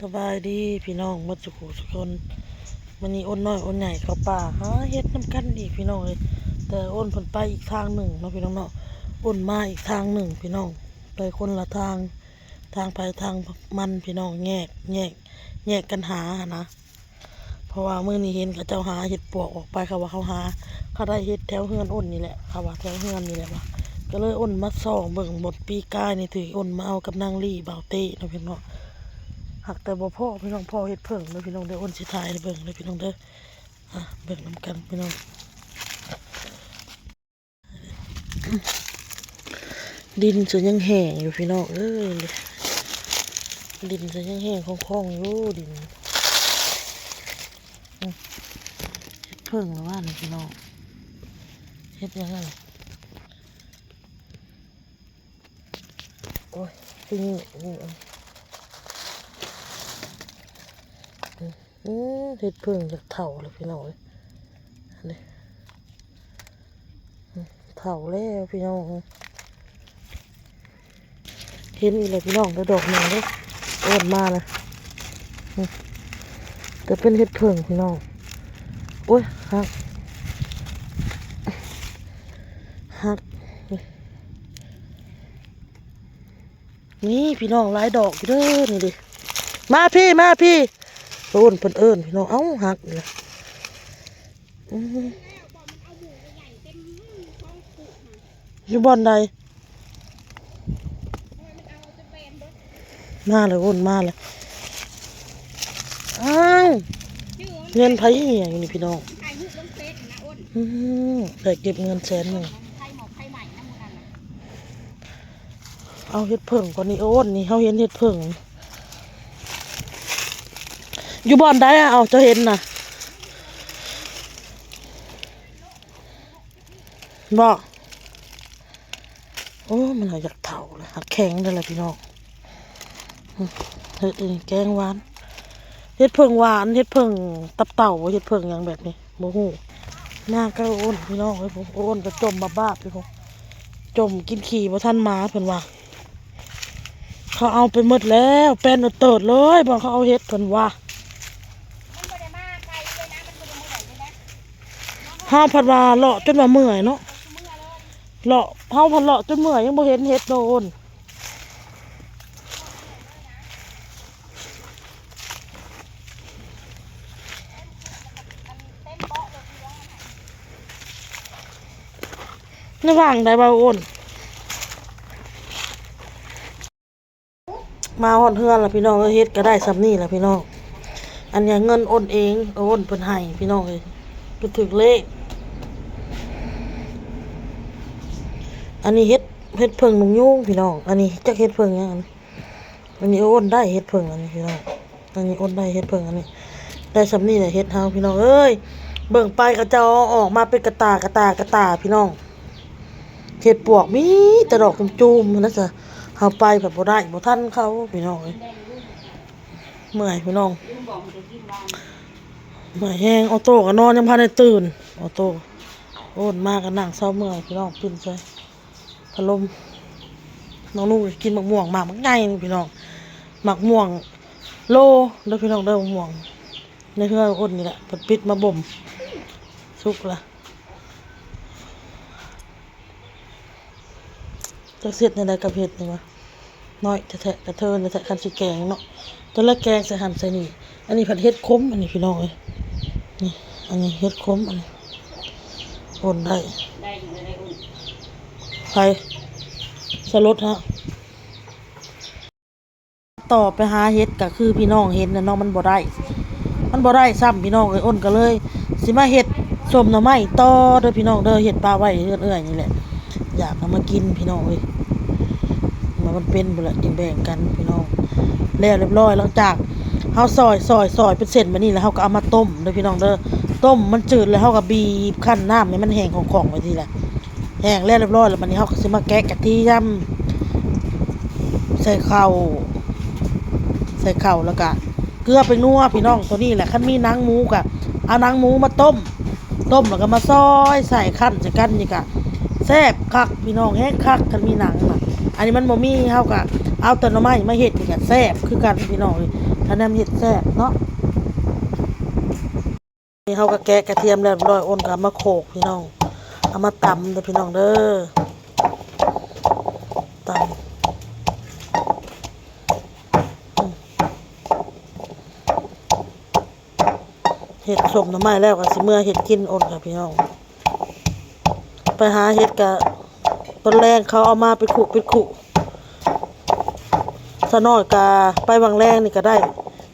สบายดีพี่น้องหมดสุขทุกคนวันนี้อ้นน้อยอ้นใหญ่เขาป่าหาเฮ็ดน้ำกันอีกพี่น้องเลยแต่อ้นผลไปอีกทางหนึ่งเนาะพี่น้องเนาะอ้นมาอีกทางหนึ่งพี่น้องไปคนละทางไปทางมันพี่น้องแยกกันหานะเพราะว่าเมื่อนี้เห็นเขาเจ้าหาเห็ดปวกออกไปเขาว่าเขาหาเขาได้เห็ดแถวเฮือนอ้นนี่แหละเขาว่าแถวเฮือนนี่แหละว่ะก็เลยอ้นมาส่องเบิ่งบทปีกายนี่ถืออ้นมาเอากับนางลี่เบาเต้เนาะพี่น้องหักแต่บ่พ่อพี่น้องพ่อเฮ็ดเพิ่งเลยพี่น้องเด้ออ้นสิถ่ายให้เบิ่งเลยพี่น้องเด้อเบิ่งน้ำกันพี่น้องดินจะยังแห้งอยู่พี่น้องดินจะยังแห้งคล่องๆอยู่ดินเฮ็ดเพิ่งแล้วว่านี่พี่น้องเฮ็ดยังไงโอ้ยที่นี่เฮ็ดเพิ่งจากเถ่าเลยพี่น้องนี่เถ่าแล้วพี่น้องเห็นอีกเลยพี่น้องกระดอกหนึ่งเลยอ้วนมาเลยแต่เป็นเห็ดเพิ่งพี่น้องโอ้ยหักนี่พี่น้องหลายดอกอยู่เด้อนี่ดิมาพี่อ้วนเพิ่นเอิ้นพี่น้องเอ้าหักเลยอยู่บ่อนใดมาเลยอ้วนมาเลยอ้าวเงินไผเหี่ยอยู่นี่พี่น้องได้เก็บเงิน100,000เอาเห็ดเพิ่งก่อนนี่โอ้นนี่เขาเห็นเห็ดเพิ่งอยู่บ่อนใดอะเอาจะเห็นน่ะบอกโอ้มันอยากเถ่าเลยหักแข็งเลยแหละพี่น้องเฮ็ดแกงหวานเฮ็ดเพิ่งหวานเฮ็ดเพิ่งตับเต่าเฮ็ดเพิ่งอย่างแบบนี้โมโหหน้าก็อ้นพี่น้องไอ้ผมอ้นก็จมบ้าพี่ผมจมกินขี่บ่ทันมาเพิ่นว่าเขาเอาไปหมดแล้วแป้นเติดเลยบอกเขาเอาเฮ็ดเพิ่นว่าห้าพันว่าเลาะจนว่าเมื่อยเนาะเลาะห้าพันเลาะจนเมื่อยยังบ่เห็นเฮ็ดโดนระหว่างได้บ่อ้นมาหอดเฮือนล่ะพี่น้องเฮ็ดก็ได้ซ้ำนี่ล่ะพี่น้องอันนี้เงินอ้นเองอ้นเพิ่นให้พี่น้องเลยก็ถึกเลขอันนี้เฮ็ดเพิ่งนุ่งยุ่งพี่น้องอันนี้จักเฮ็ดเพิ่งยังอันนี้อ้นได้เฮ็ดเพิ่งอันนี้พี่น้องอันนี้อ้นได้เฮ็ดเพิ่งอันนี้ได้ซ้ำนี่แหละเฮ็ดเฮาพี่น้องเอ้ยเบิ่งไปก็จะออกมาเป็นกระตพี่น้องเฮ็ดปวกมีแต่ดอกจุ่มๆนั่นซะเฮาไปแบบบ่ได้บ่ทันเขาพี่น้องเอ้ยเมื่อยพี่น้องเมื่อยแห้งออโต้ก็นอนยังพันได้ตื่นออโต้โอนมาก็นั่งเศร้าเมื่อยพี่น้องปิ่นใส่พัดลมน้องนุ่งกินหมักม่วงหมากมันใหญ่นี่พี่น้องหมักม่วงโลเด้อพี่น้องเด้อหมักม่วงในเฮือนอ้นนี่แหละปิดมาบ่มสุกละจะเสร็จในใดกับเห็ดนี่วะน้อยจะแทะกระเทินจะแทะคันสีแกงเนาะตอนแรกแกงใส่หั่นใส่นี่อันนี้ผัดเห็ดขมอันนี้พี่น้องเอ้ยนี่อันนี้เห็ดขมอันนี้อ้นได้ไปสลดฮะต่อไปหาเห็ดก็คือพี่น้องเห็ดนะน้องมันบ่ได้ซ้ำพี่น้องเอ้ยอ้นก็เลยสิมาเห็ดส้มหน่อไม้ต่อเด้อพี่น้องเด้อเห็ดปลาไว้เอื้อยๆนี่แหละอยากเอามากินพี่น้องเอ้ยมันเป็นบ่ละแบ่งกันพี่น้องแล้วเรียบร้อยหลังจากเฮาซอยเป็นเส้นแบบนี้แล้วเฮาก็เอามาต้มเด้อพี่น้องเด้อต้มมันจืดแล้วเฮาก็บีบคั่นน้ำให้มันแห้งของๆไว้ทีละแห้งแล้วเรียบร้อยแล้วบัดนี้เฮาก็สิมาแกะกะทิยำใส่ข้าวแล้วก็เกลือไปนัวพี่น้องตัวนี้แหละคันมีหนังหมูก็เอาหนังหมูมาต้มแล้วก็มาซอยใส่คั่นใส่กันนี่ก็แซ่บคักพี่น้องแห้งคักคันมีหนังน่ะอันนี้มันบ่มีเฮาก็ เอาแต่หน่อไม้มาเฮ็ดนี่ก็แซ่บคือกันพี่น้องเอ้ยถ้าน้ำเฮ็ดแซ่บเนาะนี่เฮาก็แกะกระเทียมแล้วเรียบร้อยโอนก็เอามาโขลกพี่น้องเอามาตำเด้อพี่น้องเด้อตำเฮ็ดส้มหน่อไม้แล้วก็สิเมื่อเฮ็ดกินโอนค่ะพี่น้องไปหาเฮ็ดก็ตอนแรกเขาเอามาเป็นขุสะน้อยกาไปวังแรงนี่ก็ได้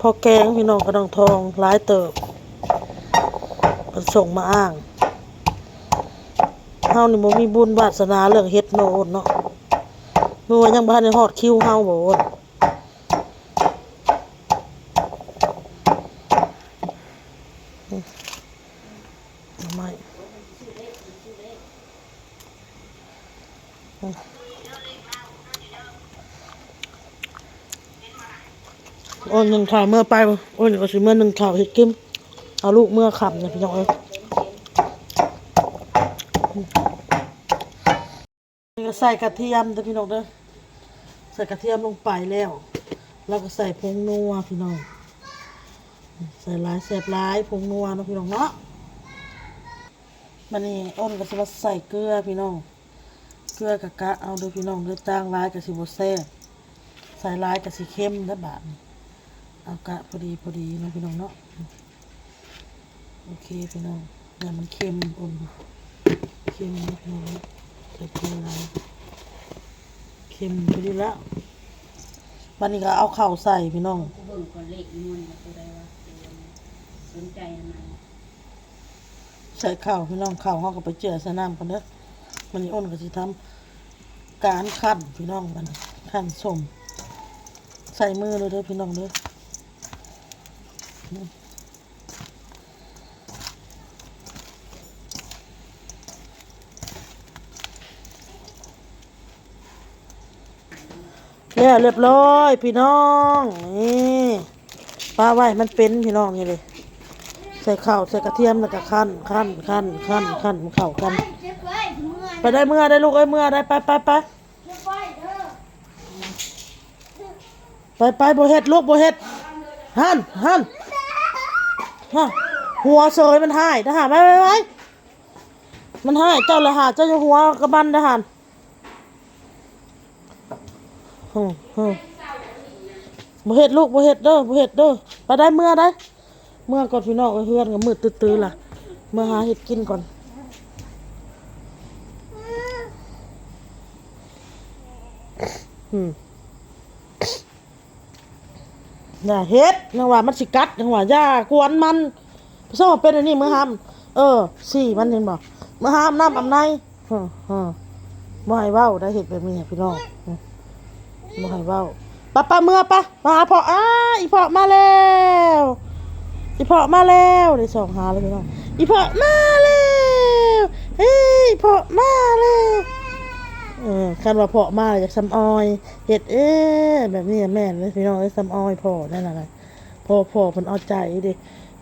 พอแกงพี่น้องกระดองทองหลายเติบมันส่งมาอ้างเฮานี่บ่มีบุญวาสนาเรื่องเฮ็ดโนโอนเนาะเมื่อวันยังบ่ทันได้ฮอดคิวเฮาบ่โอนไม่โอนหนึ่งข่าวเมื่อไปโอนก็สิเมื่อหนึ่งข่าวเฮ็ดกิมเอาลูกเมื่อขับเนี่ยพี่น้องเอ้ยนี่ก็ใส่กระเทียมเด้อพี่น้องเด้อใส่กระเทียมลงไปแล้วก็ใส่ผงนัวพี่น้องใส่หลายแซ่บหลายผงนัวเนาะพี่น้องเนาะมันนี่อ้นก็สิมาใส่เกลือพี่น้องเกลือกะกะเอาเด้อพี่น้องเด้อจางหลายก็สิบ่แซ่บใส่หลายก็สิเค็มเด้อบาดนี้เอากะพอดีเนาะพี่น้องเนาะโอเคพี่น้องอย่ามันเค็มอ้นเค็มนิดนึงใส่เกลือหลายเค็มพอดีแล้ววันนี้ก็เอาข้าวใส่พี่น้องใส่ข้าวพี่น้องข้าวเขาก็ไปเจือใส่น้ำกันเด้อวันนี้อ้นก็สิทำการคั่นพี่น้องมันคั่นส้มใส่มือเลยเด้อพี่น้องเด้อแล้วเรียบร้อยพี่น้องนี่ปลาไว้มันเป็นพี่น้องนี่เลยใส่ข้าวใส่กระเทียมแล้วก็คั่นมันเข้ากันไปได้เมื่อได้ลูกเอ้ยเมื่อได้ไปบ่เฮ็ดลูกบ่เฮ็ดหันฮะหัวเสยมันหายทหารไปมันหายเจ้าละหาเจ้าจะหัวกระบันทหารบ่เฮ็ดลูกบ่เฮ็ดเด้อไปได้เมื่อก่อนพี่น้องเฮือนก็มืดตื้อๆล่ะเมื่อหาเฮ็ดกินก่อนอย่าเฮ็ดจังว่ามันสิกัดจังว่าอย่ากวนมันเพราะว่าเป็นอันนี้มื้อหามสี่มันเห็นบ่มื้อหามน้ำอำในบ่ให้เว้าได้เฮ็ดแบบนี้พี่น้องบ่ให้เว้าป้าเมื่อมาหาพ่ออีพ่อมาแล้วได้ส่องหาเลยพี่น้องอีพ่อมาแล้วเฮ้ยพ่อมาแล้วคันว่าพ่อมาจากซ้ำอ้อยเฮ็ดแบบนี้แม่นเลยพี่น้องซ้ำอ้อยพ่อนั่นน่ะพ่อเพิ่นเอาใจเด้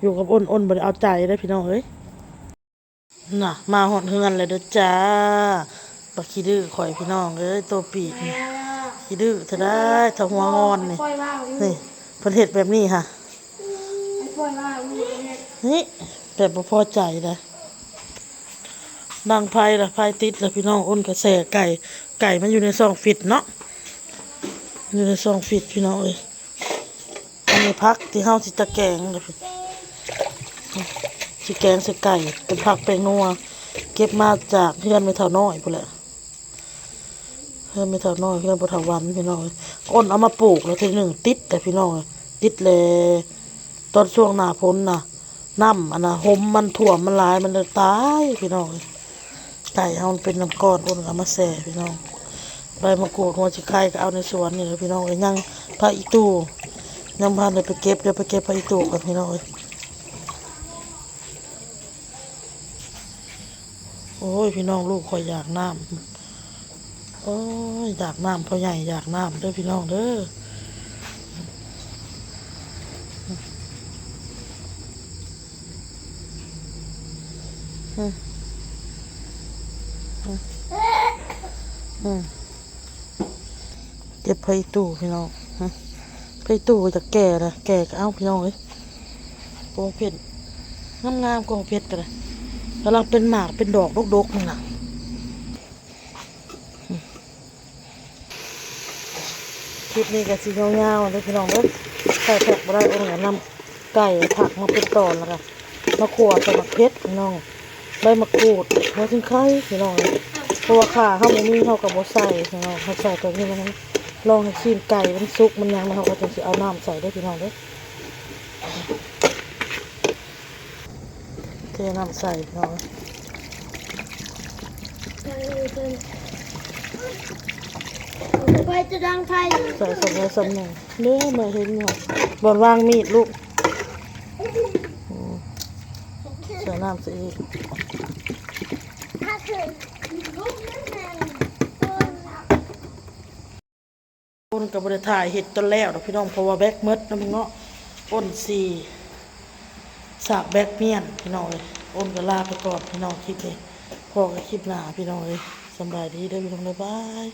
อยู่กับอ้นบ่ได้เอาใจเด้พี่น้องเอ้ยน่ะมาฮอดเฮือนเลยเด้อจ้าบักขี้ดื้อข่อยพี่น้องเอ้ยตัวปีกขี้ดื้อเท่าได้ถ้าหัวงอนนี่เพิ่นเฮ็ดแบบนี้ค่ะนี่แบบบ่พอใจนะดังไพ่ละไพ่ติดละพี่น้องอ้นกระแสไก่มันอยู่ในซองฟิตเนาะอยู่ในซองฟิตพี่น้องเอ้ยอันนี้พักที่เฮาสิตะแกงเลยพี่สิแกงใส่ไก่เป็นผักแป้งนัวเก็บมาจากเพื่อนไม่เท่าน้อยพุ่นแหละเพื่อนไม่เท่าน้อยเพื่อนบ่เท่าวันพี่น้องอ้นเอามาปลูกแล้วทีหนึ่งติดแต่พี่น้องติดเลยตอนช่วงหน้าฝนน่ะน้ำอันน่ะหมมันถ่วมมันหลายมันเลยตายพี่น้องไก่เฮาเป็นน้ำก้อนอ้นเอามาแส่พี่น้องใบมะกรูดหัวจิไข่ก็เอาในสวนนี่เลยพี่น้องยังผักอีตู้ยังพาเลยไปเก็บเดี๋ยวไปเก็บผักอีตู้กันพี่น้องโอ้ยพี่น้องลูกคอยอยากน้ำโอ้ยอยากน้ำพ่อใหญ่อยากน้ำเด้อพี่น้องเด้อ ก็บไผ่ตู้พี่น้องไผ่ตู้จะแก่นะแก่ก็เอาพี่น้องเลยกองเพชรงามๆกองเพชรกันเลยกำลังเป็นหมากเป็นดอกดกๆนี่นะคลิปนี้ก็สีเงาๆเลยพี่น้องเลยใส่แผกบ่ได้เอาเนื้อนำไก่ผักมาเป็นตอนแล้วกันมาขั่วใส่มะเพชรพี่น้องใบมะกรูดหัวชิ้นไข่พี่น้องเลยเพราะว่าข่าข้าวหมูมีเขากับโบใส่พี่น้องเขาใส่ตัวนี้มันลองให้ซีนไก่มันสุกมันยังเขาก็จะเอาน้ำใส่ได้พี่น้องเลยเทน้ำใส่พี่น้องไฟจะดังไฟ ใส่สมเลยสมหนึ่งเนื้อมาเห็นหน่อยบนวางมีดลูกใส่น้ำใส่อีก ถ้าเกิดลูกนั่นแหละ อ้นกับบริถ่ายเห็ดจนแล้วพี่น้องเพราะว่าแบกมดน้ำเงาะอ้นสีสากแบกเมียนพี่น้องเลยอ้นก็ลาไปก่อนพี่น้องคลิปนี้พอกับคลิปหน้าพี่น้องเลยสบายดีเด้อพี่น้องบ๊ายบาย